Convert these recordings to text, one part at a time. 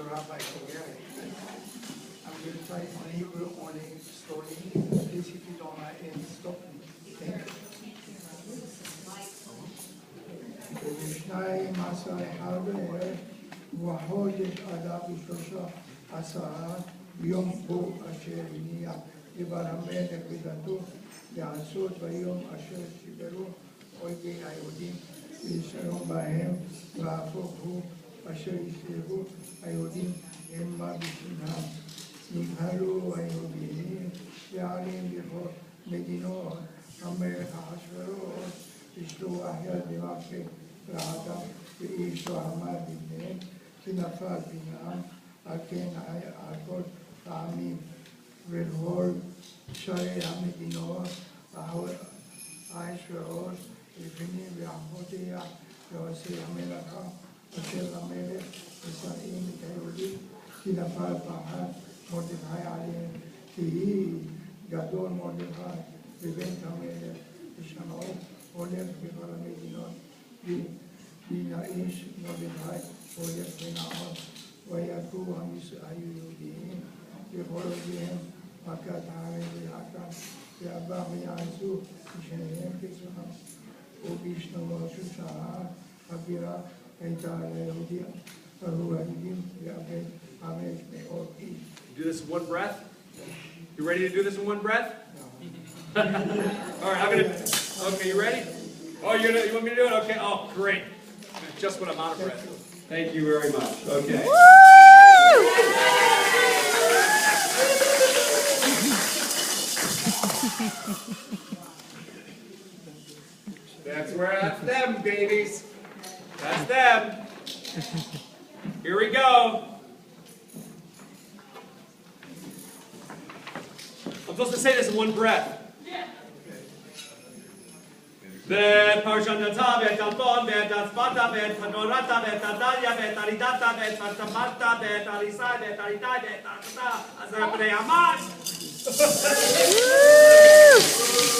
rabbi forget. I'm going to try it on Hebrew only slowly. Please, if you don't mind, stop me. Thank you. ושניים עשר אחד וחודש אדר ושלושה עשר יום הוא אשר הניח דבר המלך בדתו לעשות ביום אשר ציברו אויבי היהודים וישרום בהם והפוך הוא אשר יסלבו היהודים המה בשנם. נבהלו היהודים שעלים לכל מדינות המלך אחשוורוש לשלוח יד במלכי רעתם ואיש לא עמד בפניהם כי נפל בנם על כן על כל העמים ולכל שרי המדינות אחשוורוש לפנים ואחותיה ועושה המלאכה אשר המלך ושרים את היהודים כי נפל פחד מרדכי עליהם כי היא גדול מרדכי בבית המלך ושמעו הולך בכל המדינות בין האיש מרדכי הולך ונעוד ויכו היהודים בכל אויביהם מכת הארץ והקם והבא ויעשו כשניהם כצונם ובשנו שושנה הבירה הייתה ליהודים והיו היהודים לאבד חמש מאות איש. Do this in one breath? You ready to do this in one breath? All right, I'm gonna. Okay, you ready? Oh, you want me to do it? Okay. Oh, great. Just when I'm out of breath. Thank you very much. Okay. That's them, babies. That's them. Here we go. I'm supposed to say this in one breath. ואת פרשנתה ואת אלפון ואת הצפתה ואת חדורתה ואת הדליה ואת הרידתה ואת פרטמתה ואת הריסי ואת הרידי ואת האחתה אז זה פני המן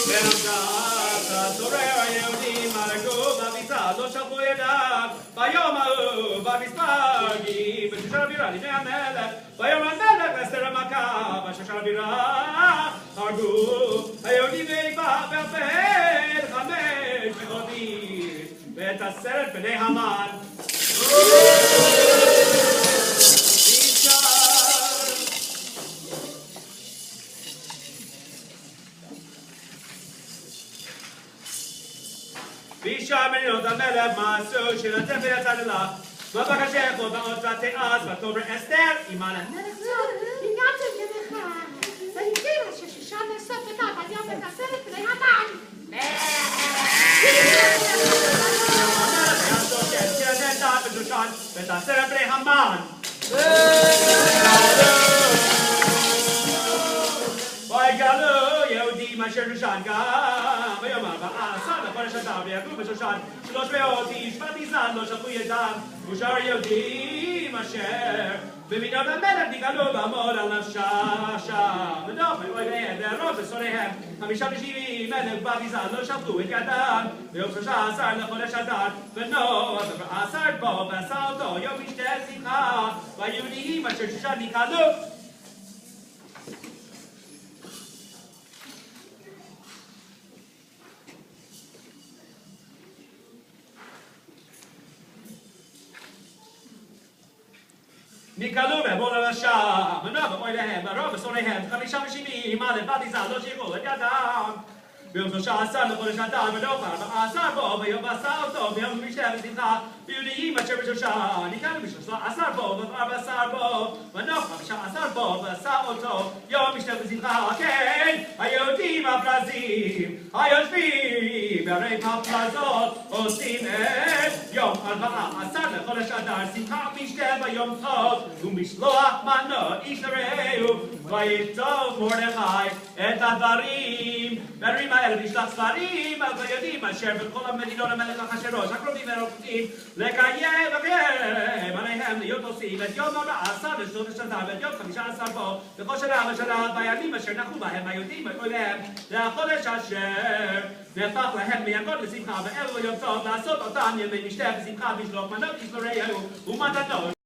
ועמדת צורר היהודים הרגו בביצה לא שלחו ידיו ביום ההוא במספרגי בשושן הבירה לפני המלך ביום המלך אסתר המכה בשושן הבירה הרגו היהודים ואיבה והפהל חמש מאות ואת 10 בני המן ואישה מדינות המלך מעשו שנתן ויצא לך ובקשך ובאות ותעש ותאמר אסתר עמנה הגעתם למך והגדירה ששושן נאסוף אותה ויום את 10 בני המן ואת 10 בני המן ויגלו יהודים אשר שושן גם ביום הבא לחודש אדר ויגלו בשושן 300 איש ותיזן לא שלחו ידם ושאר יהודים אשר במדינות המלך נגאלו בעמוד על נפשם ודופן אויביהם והרוב ושונאיהם 75,000 ותיזן לא שלחו את ידם ביום 13 לחודש אדר ונוח 14 בו ועשה אותו יום משתה שמחה והיהודים אשר שושן נגאלו נקלו ועברו לרשע, ונוח אויביהם, והרוב ושונאיהם, 75,000 ותיזן לא שלחו את ידם. ביום 13 לחודש אדר ונוח 14 בו, ויום עשה אותו ביום משתה ושמחה, ויהודים אשר בשושן, נקלו ב13 בו ו14 בו, ונוח 15 בו ועשה אותו יום משתה ושמחה, כן, היהודים הפרזים, היושבים בערי הפרזות, עושים את יום 14 לחודש אדר, שמחה משתה ביום טוב, ומשלוח מנות איש לרעהו, ויכתוב מרדכי את הדברים, והדברים האלה וישלח ספרים על היהודים אשר בכל המדינות המלך אחשוורוש, הקרובים והרחוקים, לקיים עליהם להיות עושים את יום 14 לחודש אדר ואת יום 15 בו, בכל שנה ושנה בימים אשר נחו בהם היהודים אליהם, לחודש אשר נהפך להם מיגון לשמחה, ואלו יום טוב לעשות אותם ימי משתה ושמחה, משלוח מנות איש לרעהו ומתנות